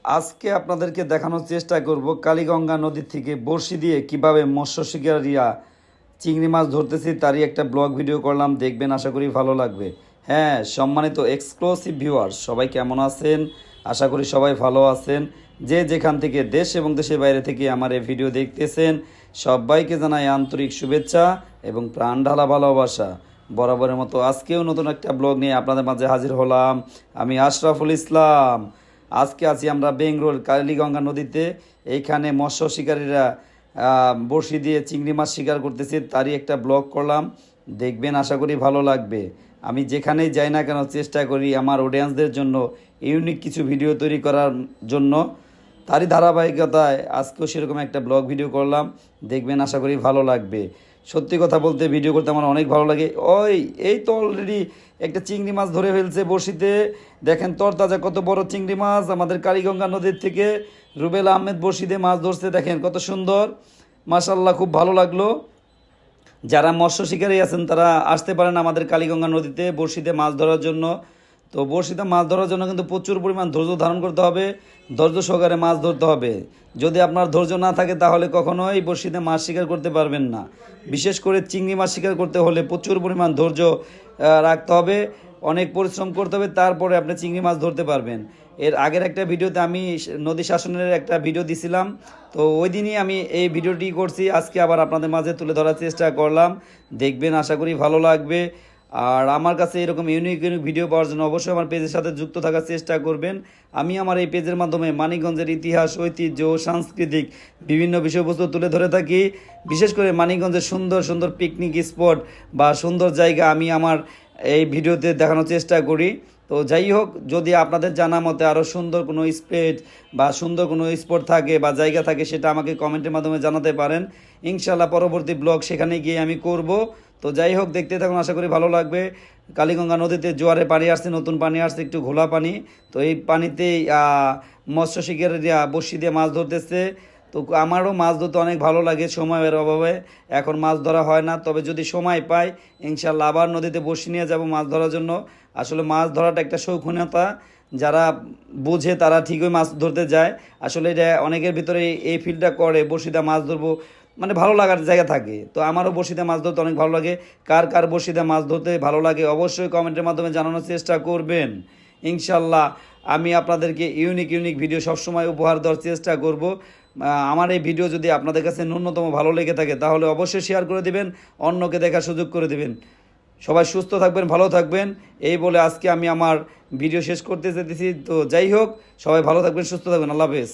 আজকে আপনাদেরকে দেখানোর চেষ্টা করব কালীগঙ্গা নদী থেকে বড়শি দিয়ে কিভাবে মৎস্য শিকারীরা চিংড়ি মাছ ধরতেছে তারই একটা ব্লগ ভিডিও করলাম, দেখবেন, আশা করি ভালো লাগবে। হ্যাঁ, সম্মানিত এক্সক্লুসিভ ভিউয়ার, সবাই কেমন আছেন? আশা করি সবাই ভালো আছেন। যে যেখান থেকে দেশ এবং দেশের বাইরে থেকে আমার এই ভিডিও দেখতেছেন, সবাইকে জানাই আন্তরিক শুভেচ্ছা এবং প্রাণ ঢালা ভালোবাসা। বরাবরের মতো আজকেও নতুন একটা ব্লগ নিয়ে আপনাদের মাঝে হাজির হলাম। আমি আশরাফুল ইসলাম। আজকে আছি আমরা বেঙ্গলোর কালীগঙ্গা নদীতে। এইখানে মৎস্য শিকারীরা বড়শি দিয়ে চিংড়ি মাছ শিকার করতেছে, তারই একটা ব্লগ করলাম, দেখবেন, আশা করি ভালো লাগবে। আমি যেখানেই যাই না কেন চেষ্টা করি আমার অডিয়েন্সদের জন্য ইউনিক কিছু ভিডিও তৈরি করার জন্য। তারই ধারাবাহিকতায় আজকেও সেরকম একটা ব্লগ ভিডিও করলাম, দেখবেন, আশা করি ভালো লাগবে। সত্যি কথা বলতে ভিডিও করতে আমার অনেক ভালো লাগে। এই তো অলরেডি একটা চিংড়ি মাছ ধরে ফেলছে বড়শিতে। দেখেন তরতাজা কত বড় চিংড়ি মাছ আমাদের কালীগঙ্গা নদীর থেকে রুবেল আহমেদ বড়শিতে মাছ ধরছে। দেখেন কত সুন্দর, মাশাল্লাহ, খুব ভালো লাগলো। যারা মৎস্য শিকারী আছেন তারা আসতে পারেন আমাদের কালীগঙ্গা নদীতে বড়শিতে মাছ ধরার জন্য। তো বড়শিতে মাছ ধরার জন্য কিন্তু প্রচুর পরিমাণ ধৈর্য ধারণ করতে হবে, ধৈর্য সহকারে মাছ ধরতে হবে। যদি আপনার ধৈর্য না থাকে তাহলে কখনোই বড়শিতে মাছ শিকার করতে পারবেন না। বিশেষ করে চিংড়ি মাছ শিকার করতে হলে প্রচুর পরিমাণ ধৈর্য রাখতে হবে, অনেক পরিশ্রম করতে হবে, তারপরে আপনি চিংড়ি মাছ ধরতে পারবেন। এর আগের একটা ভিডিওতে আমি নদী শাসনের একটা ভিডিও দিছিলাম, তো ওই দিনই আমি এই ভিডিওটি করছি। আজকে আবার আপনাদের মাঝে তুলে ধরার চেষ্টা করলাম, দেখবেন, আশা করি ভালো লাগবে। আর আমার কাছে এরকম ইউনিক ইউনিক ভিডিও পাওয়ার জন্য অবশ্যই আমার পেজের সাথে যুক্ত থাকার চেষ্টা করবেন। আমি আমার এই পেজের মাধ্যমে মানিকগঞ্জের ইতিহাস, ঐতিহ্য, সাংস্কৃতিক বিভিন্ন বিষয়বস্তু তুলে ধরে থাকি। বিশেষ করে মানিকগঞ্জের সুন্দর সুন্দর পিকনিক স্পট বা সুন্দর জায়গা আমি আমার এই ভিডিওতে দেখানোর চেষ্টা করি। তো যাই হোক, যদি আপনাদের জানা মতে আরও সুন্দর কোনো স্পট বা সুন্দর কোনো স্পট থাকে বা জায়গা থাকে, সেটা আমাকে কমেন্টের মাধ্যমে জানাতে পারেন। ইনশাল্লাহ পরবর্তী ব্লগ সেখানে গিয়ে আমি করব। তো যাই হোক, দেখতে থাকুন, আশা করি ভালো লাগবে। কালীগঙ্গা নদীতে জোয়ারে পানি আসছে, নতুন পানি আসছে, একটু ঘোলা পানি। তো এই পানিতেই মৎস্য শিকারীরা বড়শি দিয়ে মাছ ধরতেছে। তো আমারও মাছ ধরতে অনেক ভালো লাগে, সময়ের অভাবে এখন মাছ ধরা হয় না। তবে যদি সময় পাই ইনশাল্লাহ আবার নদীতে বড়শি নিয়ে যাব মাছ ধরার জন্য। আসলে মাছ ধরাটা একটা শৌখিনতা, যারা বোঝে তারা ঠিকই মাছ ধরতে যায়। আসলে এটা অনেকের ভিতরে এই ফিল্ডটা করে, বড়শিতে মাছ ধরবো মানে ভালো লাগার জায়গা থাকে। তো আমারও বড়শিতে মাছ ধরতে অনেক ভালো লাগে। কার কার বড়শিতে মাছ ধরতে ভালো লাগে অবশ্যই কমেন্টের মাধ্যমে জানানোর চেষ্টা করবেন। ইনশাল্লাহ আমি আপনাদেরকে ইউনিক ইউনিক ভিডিও সবসময় উপহার দেওয়ার চেষ্টা করব। আমার এই ভিডিও যদি আপনাদের কাছে ন্যূনতম ভালো লেগে থাকে তাহলে অবশ্যই শেয়ার করে দিবেন, অন্যকে দেখার সুযোগ করে দিবেন। সবাই সুস্থ থাকবেন, ভালো থাকবেন, এই বলে আজকে আমি আমার ভিডিও শেষ করতে যেতেছি। তো যাই হোক, সবাই ভালো থাকবেন, সুস্থ থাকবেন, আল্লাহ হাফেজ।